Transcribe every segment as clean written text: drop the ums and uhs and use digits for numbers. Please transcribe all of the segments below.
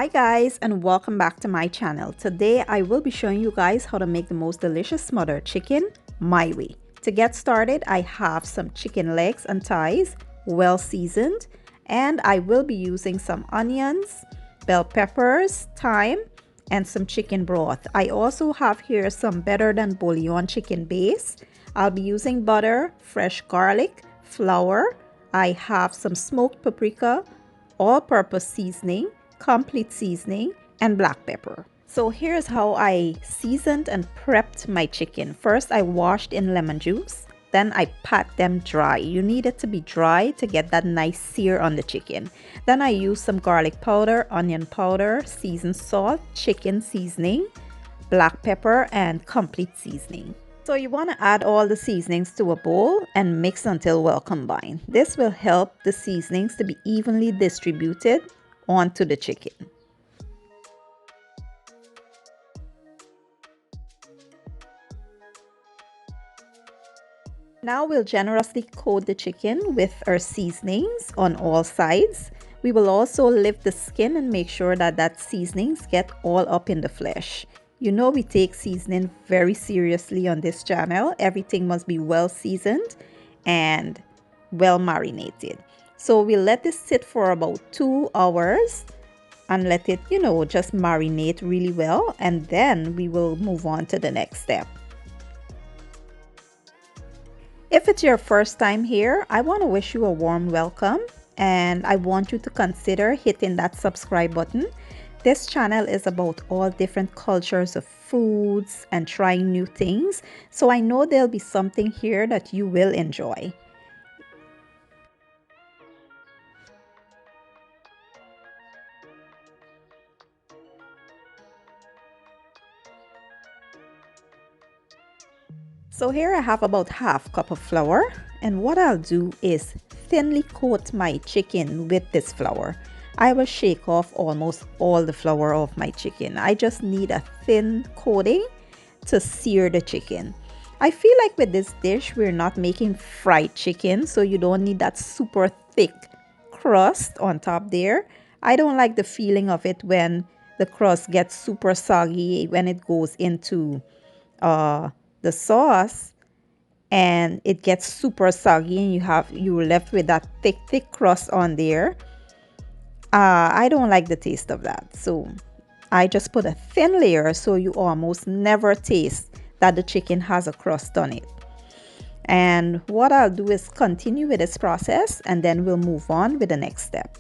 Hi guys, and welcome back to my channel. Today I will be showing you guys how to make the most delicious smothered chicken my way. To get started, I have some chicken legs and thighs, well seasoned, and I will be using some onions, bell peppers, thyme, and some chicken broth. I also have here some better than bouillon chicken base. I'll be using butter, fresh garlic, flour. I have some smoked paprika, all-purpose seasoning, complete seasoning, and black pepper. So here's how I seasoned and prepped my chicken. First, I washed in lemon juice. Then I pat them dry. You need it to be dry to get that nice sear on the chicken. Then I used some garlic powder, onion powder, seasoned salt, chicken seasoning, black pepper, and complete seasoning. So you want to add all the seasonings to a bowl and mix until well combined. This will help the seasonings to be evenly distributed onto the chicken. Now we'll generously coat the chicken with our seasonings on all sides. We will also lift the skin and make sure that seasonings get all up in the flesh. You know we take seasoning very seriously on this channel. Everything must be well seasoned and well marinated. So we'll let this sit for about 2 hours and let it, just marinate really well. And then we will move on to the next step. If it's your first time here, I want to wish you a warm welcome and I want you to consider hitting that subscribe button. This channel is about all different cultures of foods and trying new things, so I know there'll be something here that you will enjoy. So here I have about ½ cup of flour, and what I'll do is thinly coat my chicken with this flour. I will shake off almost all the flour off my chicken. I just need a thin coating to sear the chicken. I feel like with this dish we're not making fried chicken, so you don't need that super thick crust on top there. I don't like the feeling of it when the crust gets super soggy when it goes into the sauce and it gets super soggy and you're left with that thick crust on there. I don't like the taste of that, so I just put a thin layer so you almost never taste that the chicken has a crust on it. And what I'll do is continue with this process and then we'll move on with the next step.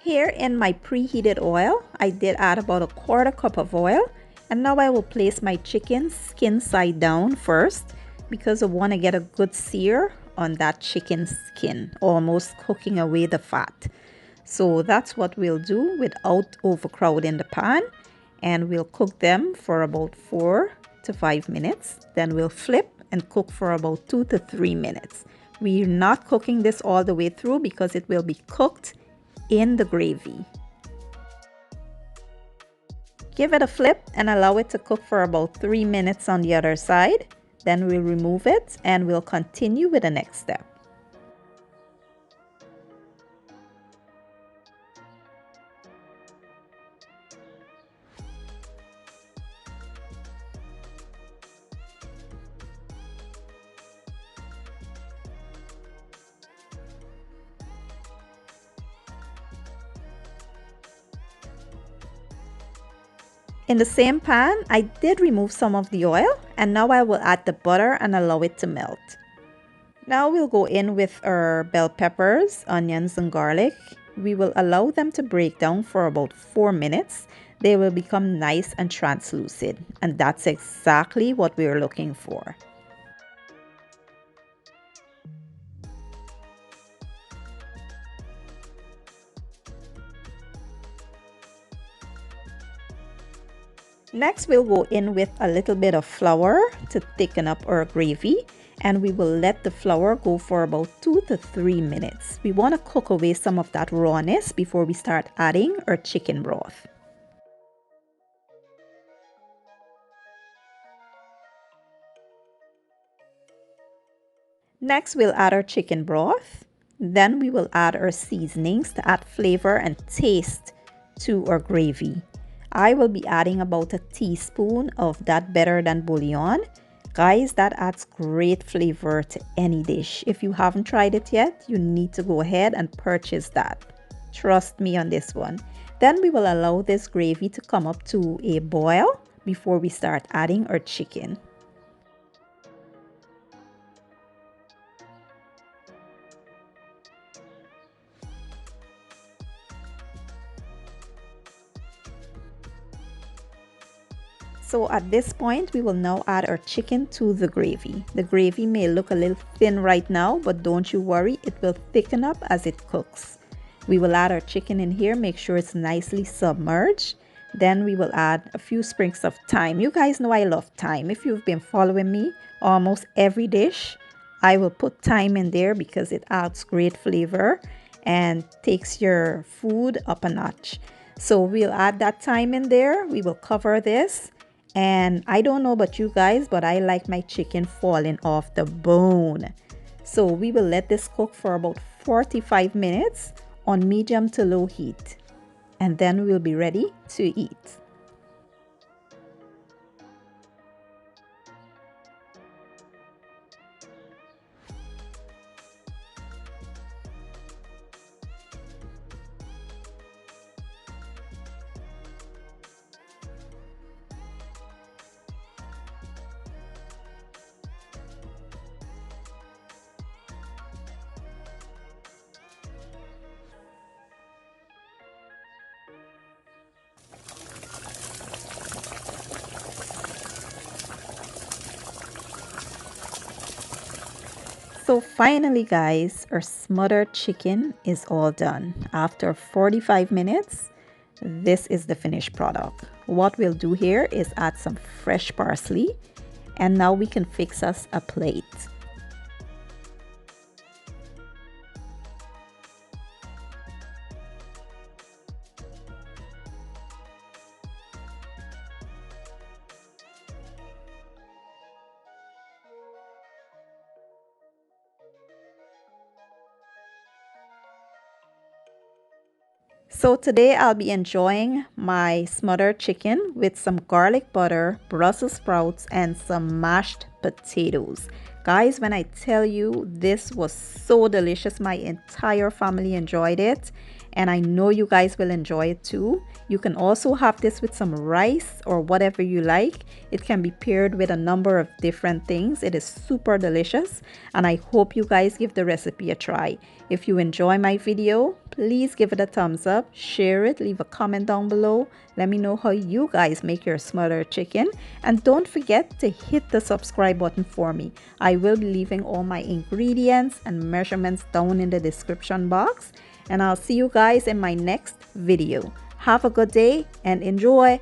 Here in my preheated oil, I did add about ¼ cup of oil, and now I will place my chicken skin side down first because I want to get a good sear on that chicken skin, almost cooking away the fat. So that's what we'll do without overcrowding the pan, and we'll cook them for about 4 to 5 minutes. Then we'll flip and cook for about 2 to 3 minutes. We're not cooking this all the way through because it will be cooked in the gravy. Give it a flip and allow it to cook for about 3 minutes on the other side. Then we'll remove it and we'll continue with the next step. In the same pan, I did remove some of the oil and now I will add the butter and allow it to melt. Now we'll go in with our bell peppers, onions and garlic. We will allow them to break down for about 4 minutes. They will become nice and translucent, and that's exactly what we're looking for. Next, we'll go in with a little bit of flour to thicken up our gravy, and we will let the flour go for about 2 to 3 minutes. We want to cook away some of that rawness before we start adding our chicken broth. Next, we'll add our chicken broth. Then we will add our seasonings to add flavor and taste to our gravy. I will be adding about a teaspoon of that better than bouillon. Guys, that adds great flavor to any dish. If you haven't tried it yet, you need to go ahead and purchase that. Trust me on this one. Then we will allow this gravy to come up to a boil before we start adding our chicken. So at this point, we will now add our chicken to the gravy. The gravy may look a little thin right now, but don't you worry, it will thicken up as it cooks. We will add our chicken in here, make sure it's nicely submerged. Then we will add a few sprigs of thyme. You guys know I love thyme. If you've been following me, almost every dish, I will put thyme in there because it adds great flavor and takes your food up a notch. So we'll add that thyme in there. We will cover this. And I don't know about you guys, but I like my chicken falling off the bone. So we will let this cook for about 45 minutes on medium to low heat. And then we'll be ready to eat. So finally guys, our smothered chicken is all done. After 45 minutes, this is the finished product. What we'll do here is add some fresh parsley, and now we can fix us a plate. So today I'll be enjoying my smothered chicken with some garlic butter, Brussels sprouts, and some mashed potatoes. Guys, when I tell you this was so delicious, my entire family enjoyed it. And I know you guys will enjoy it too. You can also have this with some rice or whatever you like. It can be paired with a number of different things. It is super delicious, and I hope you guys give the recipe a try. If you enjoy my video, please give it a thumbs up, share it, leave a comment down below. Let me know how you guys make your smothered chicken, and don't forget to hit the subscribe button for me. I will be leaving all my ingredients and measurements down in the description box, and I'll see you guys in my next video. Have a good day and enjoy!